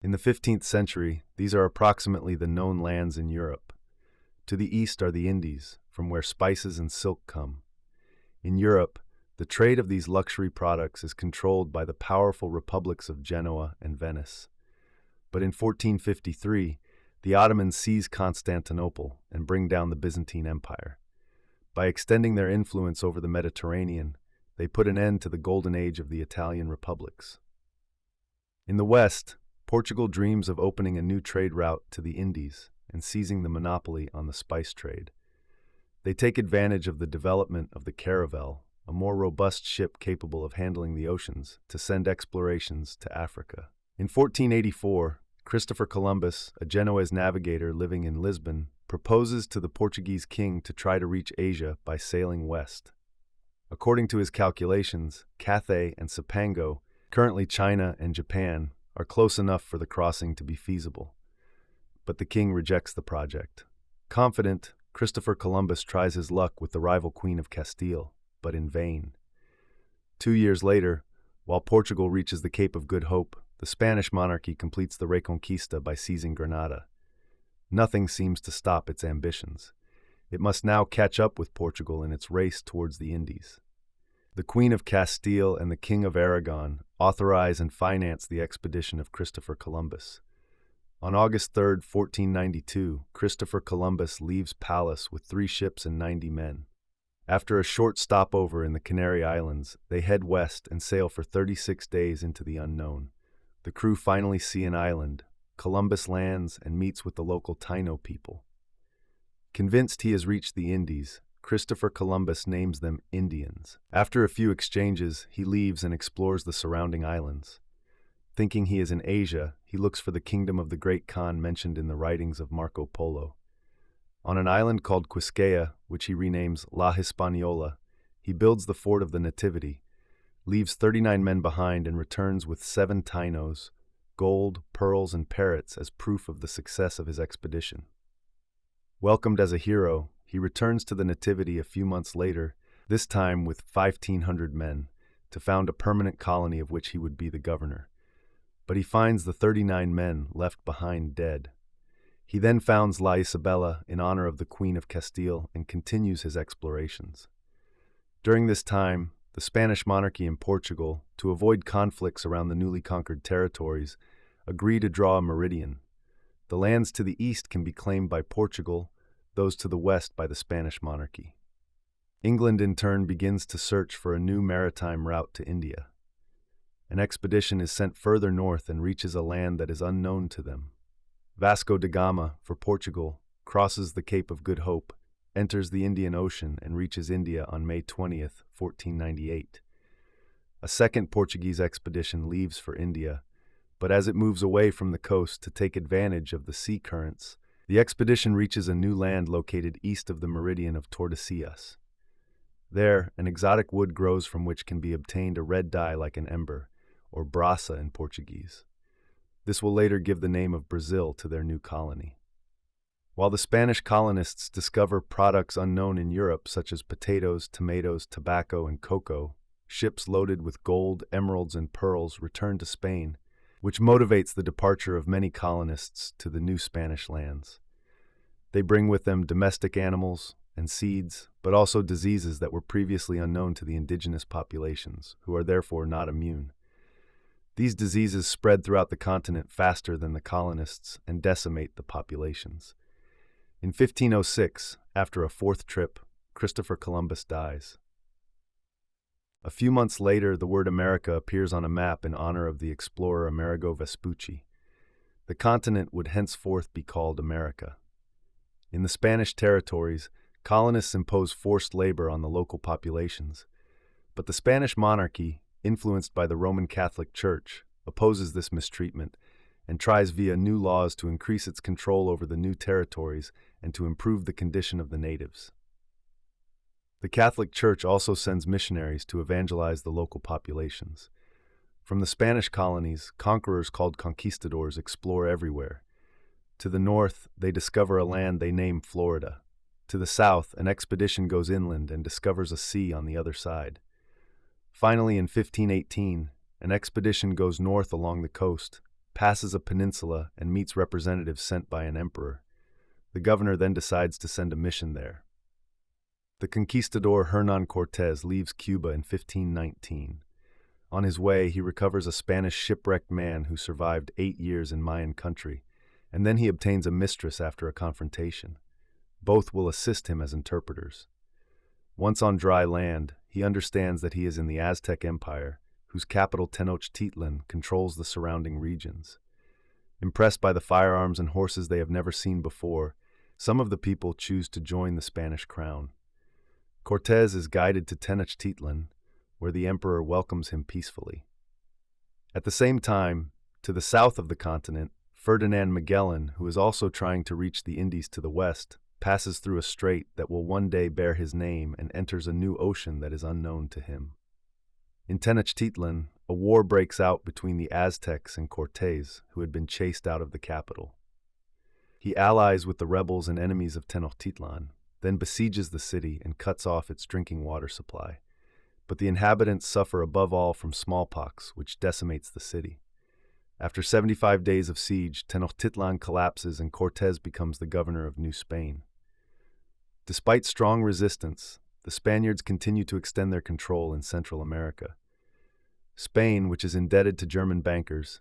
In the 15th century, these are approximately the known lands in Europe. To the east are the Indies, from where spices and silk come. In Europe, the trade of these luxury products is controlled by the powerful republics of Genoa and Venice. But in 1453, the Ottomans seize Constantinople and bring down the Byzantine Empire. By extending their influence over the Mediterranean, they put an end to the golden age of the Italian republics. In the West, Portugal dreams of opening a new trade route to the Indies and seizing the monopoly on the spice trade. They take advantage of the development of the caravel, a more robust ship capable of handling the oceans, to send explorations to Africa. In 1484, Christopher Columbus, a Genoese navigator living in Lisbon, proposes to the Portuguese king to try to reach Asia by sailing west. According to his calculations, Cathay and Cipango, currently China and Japan, are close enough for the crossing to be feasible. But the king rejects the project. Confident, Christopher Columbus tries his luck with the rival Queen of Castile, but in vain. 2 years later, while Portugal reaches the Cape of Good Hope, the Spanish monarchy completes the Reconquista by seizing Granada. Nothing seems to stop its ambitions. It must now catch up with Portugal in its race towards the Indies. The Queen of Castile and the King of Aragon authorize and finance the expedition of Christopher Columbus. On August 3, 1492, Christopher Columbus leaves Palos with 3 ships and 90 men. After a short stopover in the Canary Islands, they head west and sail for 36 days into the unknown. The crew finally see an island. Columbus lands and meets with the local Taino people. Convinced he has reached the Indies, Christopher Columbus names them Indians. After a few exchanges, he leaves and explores the surrounding islands. Thinking he is in Asia, he looks for the kingdom of the Great Khan mentioned in the writings of Marco Polo. On an island called Quisqueya, which he renames La Hispaniola, he builds the fort of the Nativity, leaves 39 men behind and returns with 7 Tainos, gold, pearls, and parrots as proof of the success of his expedition. Welcomed as a hero, he returns to the Nativity a few months later, this time with 1,500 men, to found a permanent colony of which he would be the governor. But he finds the 39 men left behind dead. He then founds La Isabela in honor of the Queen of Castile and continues his explorations. During this time, the Spanish monarchy in Portugal, to avoid conflicts around the newly conquered territories, agree to draw a meridian. The lands to the east can be claimed by Portugal, those to the west by the Spanish monarchy. England in turn begins to search for a new maritime route to India. An expedition is sent further north and reaches a land that is unknown to them. Vasco da Gama, for Portugal, crosses the Cape of Good Hope, enters the Indian Ocean, and reaches India on May 20th, 1498. A second Portuguese expedition leaves for India, but as it moves away from the coast to take advantage of the sea currents, the expedition reaches a new land located east of the meridian of Tordesillas. There, an exotic wood grows from which can be obtained a red dye like an ember, or brasa in Portuguese. This will later give the name of Brazil to their new colony. While the Spanish colonists discover products unknown in Europe such as potatoes, tomatoes, tobacco, and cocoa, ships loaded with gold, emeralds, and pearls return to Spain, which motivates the departure of many colonists to the new Spanish lands. They bring with them domestic animals and seeds, but also diseases that were previously unknown to the indigenous populations, who are therefore not immune. These diseases spread throughout the continent faster than the colonists and decimate the populations. In 1506, after a 4th trip, Christopher Columbus dies. A few months later, the word America appears on a map in honor of the explorer Amerigo Vespucci. The continent would henceforth be called America. In the Spanish territories, colonists impose forced labor on the local populations, but the Spanish monarchy, influenced by the Roman Catholic Church, opposes this mistreatment and tries via new laws to increase its control over the new territories and to improve the condition of the natives. The Catholic Church also sends missionaries to evangelize the local populations. From the Spanish colonies, conquerors called conquistadors explore everywhere. To the north, they discover a land they name Florida. To the south, an expedition goes inland and discovers a sea on the other side. Finally, in 1518, an expedition goes north along the coast, passes a peninsula and meets representatives sent by an emperor. The governor then decides to send a mission there. The conquistador Hernán Cortés leaves Cuba in 1519. On his way, he recovers a Spanish shipwrecked man who survived 8 years in Mayan country, and then he obtains a mistress after a confrontation. Both will assist him as interpreters. Once on dry land, he understands that he is in the Aztec Empire, whose capital Tenochtitlan controls the surrounding regions. Impressed by the firearms and horses they have never seen before, some of the people choose to join the Spanish crown. Cortés is guided to Tenochtitlan, where the emperor welcomes him peacefully. At the same time, to the south of the continent, Ferdinand Magellan, who is also trying to reach the Indies to the west, passes through a strait that will one day bear his name and enters a new ocean that is unknown to him. In Tenochtitlan, a war breaks out between the Aztecs and Cortés, who had been chased out of the capital. He allies with the rebels and enemies of Tenochtitlan, then besieges the city and cuts off its drinking water supply. But the inhabitants suffer above all from smallpox, which decimates the city. After 75 days of siege, Tenochtitlan collapses and Cortés becomes the governor of New Spain. Despite strong resistance, the Spaniards continue to extend their control in Central America. Spain, which is indebted to German bankers,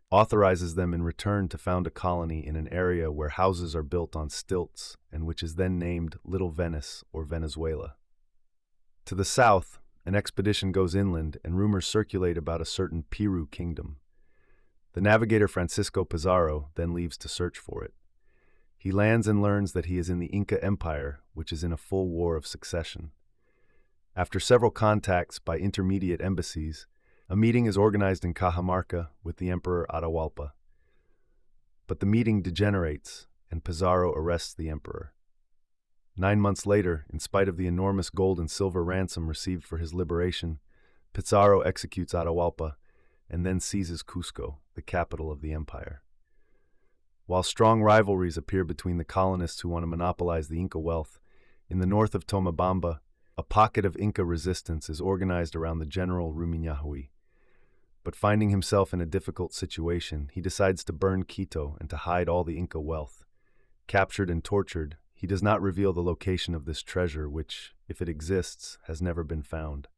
authorizes them in return to found a colony in an area where houses are built on stilts and which is then named Little Venice or Venezuela. To the south, an expedition goes inland and rumors circulate about a certain Peru kingdom. The navigator Francisco Pizarro then leaves to search for it. He lands and learns that he is in the Inca Empire, which is in a full war of succession. After several contacts by intermediate embassies, a meeting is organized in Cajamarca with the Emperor Atahualpa. But the meeting degenerates, and Pizarro arrests the emperor. 9 months later, in spite of the enormous gold and silver ransom received for his liberation, Pizarro executes Atahualpa and then seizes Cusco, the capital of the empire. While strong rivalries appear between the colonists who want to monopolize the Inca wealth, in the north of Tomabamba, a pocket of Inca resistance is organized around the general Rumiñahui. But finding himself in a difficult situation, he decides to burn Quito and to hide all the Inca wealth. Captured and tortured, he does not reveal the location of this treasure, which, if it exists, has never been found.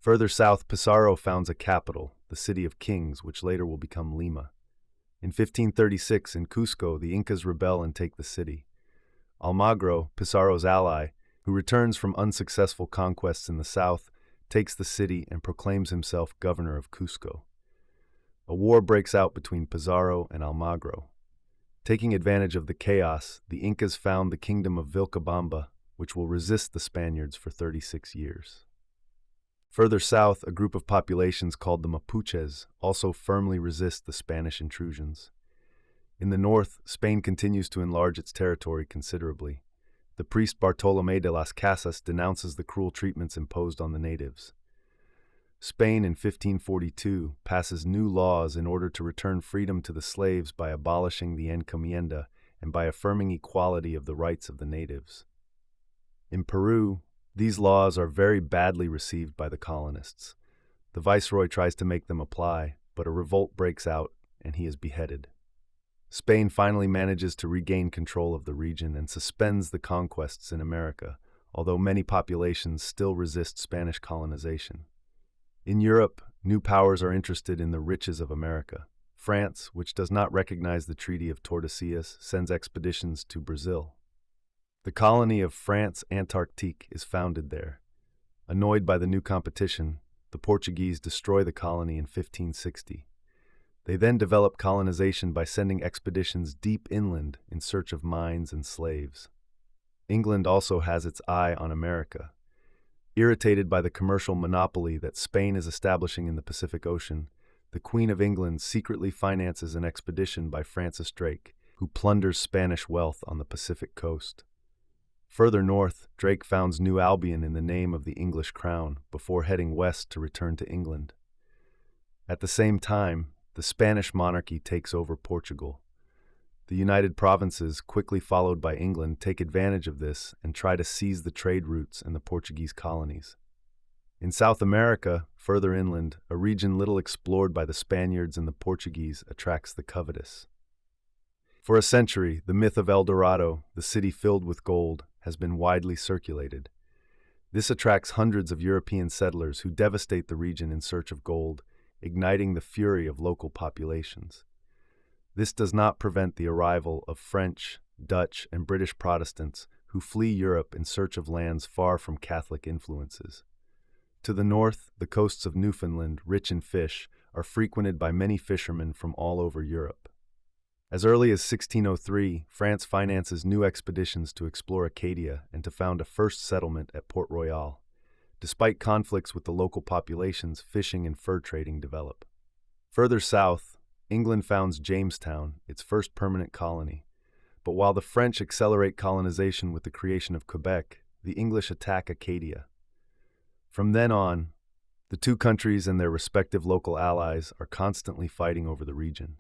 Further south, Pizarro founds a capital, the City of Kings, which later will become Lima. In 1536, in Cusco, the Incas rebel and take the city. Almagro, Pizarro's ally, who returns from unsuccessful conquests in the south, takes the city and proclaims himself governor of Cusco. A war breaks out between Pizarro and Almagro. Taking advantage of the chaos, the Incas found the kingdom of Vilcabamba, which will resist the Spaniards for 36 years. Further south, a group of populations called the Mapuches also firmly resist the Spanish intrusions. In the north, Spain continues to enlarge its territory considerably. The priest Bartolomé de las Casas denounces the cruel treatments imposed on the natives. Spain in 1542 passes new laws in order to return freedom to the slaves by abolishing the encomienda and by affirming equality of the rights of the natives. In Peru, these laws are very badly received by the colonists. The viceroy tries to make them apply, but a revolt breaks out and he is beheaded. Spain finally manages to regain control of the region and suspends the conquests in America, although many populations still resist Spanish colonization. In Europe, new powers are interested in the riches of America. France, which does not recognize the Treaty of Tordesillas, sends expeditions to Brazil. The colony of France Antarctique is founded there. Annoyed by the new competition, the Portuguese destroy the colony in 1560. They then develop colonization by sending expeditions deep inland in search of mines and slaves. England also has its eye on America. Irritated by the commercial monopoly that Spain is establishing in the Pacific Ocean, the Queen of England secretly finances an expedition by Francis Drake, who plunders Spanish wealth on the Pacific coast. Further north, Drake founds New Albion in the name of the English crown before heading west to return to England. At the same time, the Spanish monarchy takes over Portugal. The United Provinces, quickly followed by England, take advantage of this and try to seize the trade routes in the Portuguese colonies. In South America, further inland, a region little explored by the Spaniards and the Portuguese attracts the covetous. For a century, the myth of El Dorado, the city filled with gold, has been widely circulated. This attracts hundreds of European settlers who devastate the region in search of gold, igniting the fury of local populations. This does not prevent the arrival of French, Dutch, and British Protestants who flee Europe in search of lands far from Catholic influences. To the north, the coasts of Newfoundland, rich in fish, are frequented by many fishermen from all over Europe. As early as 1603, France finances new expeditions to explore Acadia and to found a first settlement at Port Royal. Despite conflicts with the local populations, fishing and fur trading develop. Further south, England founds Jamestown, its first permanent colony. But while the French accelerate colonization with the creation of Quebec, the English attack Acadia. From then on, the two countries and their respective local allies are constantly fighting over the region.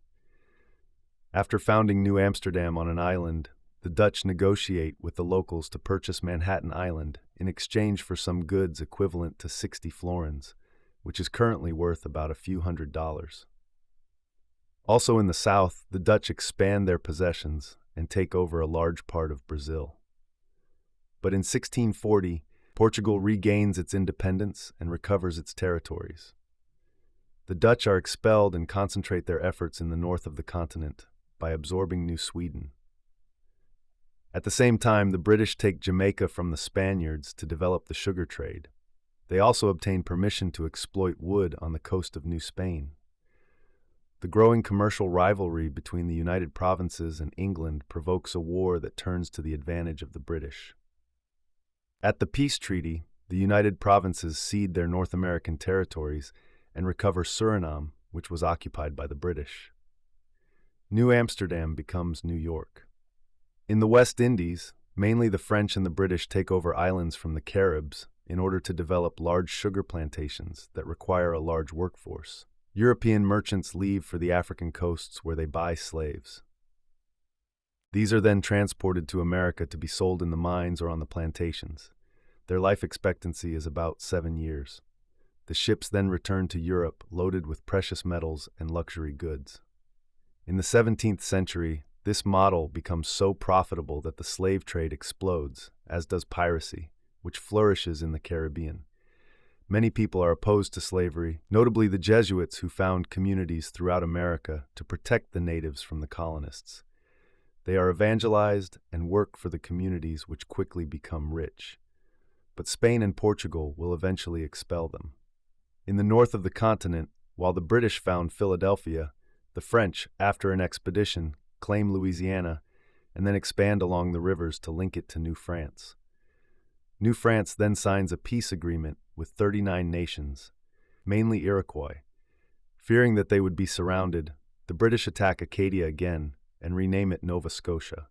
After founding New Amsterdam on an island, the Dutch negotiate with the locals to purchase Manhattan Island in exchange for some goods equivalent to 60 florins, which is currently worth about a few $100s. Also in the south, the Dutch expand their possessions and take over a large part of Brazil. But in 1640, Portugal regains its independence and recovers its territories. The Dutch are expelled and concentrate their efforts in the north of the continent by absorbing New Sweden. At the same time, the British take Jamaica from the Spaniards to develop the sugar trade. They also obtain permission to exploit wood on the coast of New Spain. The growing commercial rivalry between the United Provinces and England provokes a war that turns to the advantage of the British. At the peace treaty, the United Provinces cede their North American territories and recover Suriname, which was occupied by the British. New Amsterdam becomes New York. In the West Indies, mainly the French and the British take over islands from the Caribs in order to develop large sugar plantations that require a large workforce. European merchants leave for the African coasts where they buy slaves. These are then transported to America to be sold in the mines or on the plantations. Their life expectancy is about 7 years. The ships then return to Europe loaded with precious metals and luxury goods. In the 17th century, this model becomes so profitable that the slave trade explodes, as does piracy, which flourishes in the Caribbean. Many people are opposed to slavery, notably the Jesuits who found communities throughout America to protect the natives from the colonists. They are evangelized and work for the communities which quickly become rich. But Spain and Portugal will eventually expel them. In the north of the continent, while the British found Philadelphia, the French, after an expedition, claim Louisiana and then expand along the rivers to link it to New France. New France then signs a peace agreement with 39 nations, mainly Iroquois. Fearing that they would be surrounded, the British attack Acadia again and rename it Nova Scotia.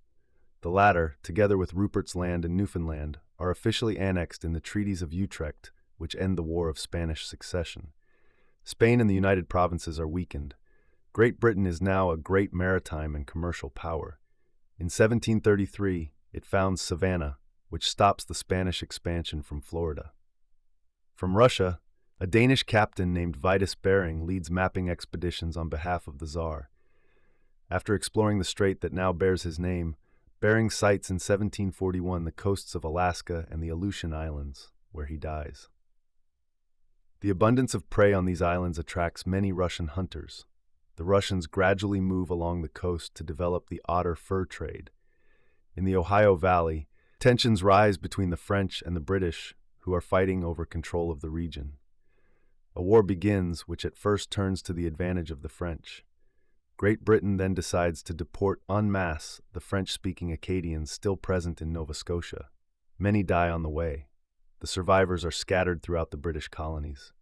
The latter, together with Rupert's Land and Newfoundland, are officially annexed in the Treaties of Utrecht, which end the War of Spanish Succession. Spain and the United Provinces are weakened. Great Britain is now a great maritime and commercial power. In 1733, it founds Savannah, which stops the Spanish expansion from Florida. From Russia, a Danish captain named Vitus Bering leads mapping expeditions on behalf of the Tsar. After exploring the strait that now bears his name, Bering sights in 1741 the coasts of Alaska and the Aleutian Islands, where he dies. The abundance of prey on these islands attracts many Russian hunters. The Russians gradually move along the coast to develop the otter fur trade. In the Ohio Valley, tensions rise between the French and the British, who are fighting over control of the region. A war begins, which at first turns to the advantage of the French. Great Britain then decides to deport en masse the French-speaking Acadians still present in Nova Scotia. Many die on the way. The survivors are scattered throughout the British colonies.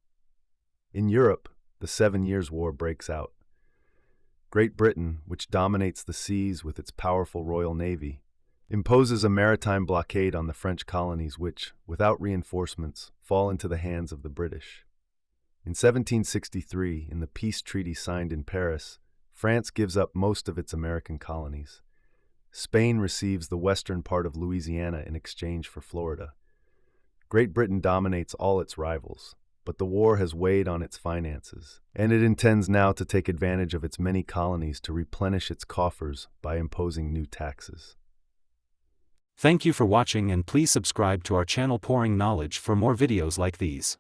In Europe, the 7 Years' War breaks out. Great Britain, which dominates the seas with its powerful Royal Navy, imposes a maritime blockade on the French colonies which, without reinforcements, fall into the hands of the British. In 1763, in the peace treaty signed in Paris, France gives up most of its American colonies. Spain receives the western part of Louisiana in exchange for Florida. Great Britain dominates all its rivals. but the war has weighed on its finances, and it intends now to take advantage of its many colonies to replenish its coffers by imposing new taxes. Thank you for watching, and please subscribe to our channel Pouring Knowledge for more videos like these.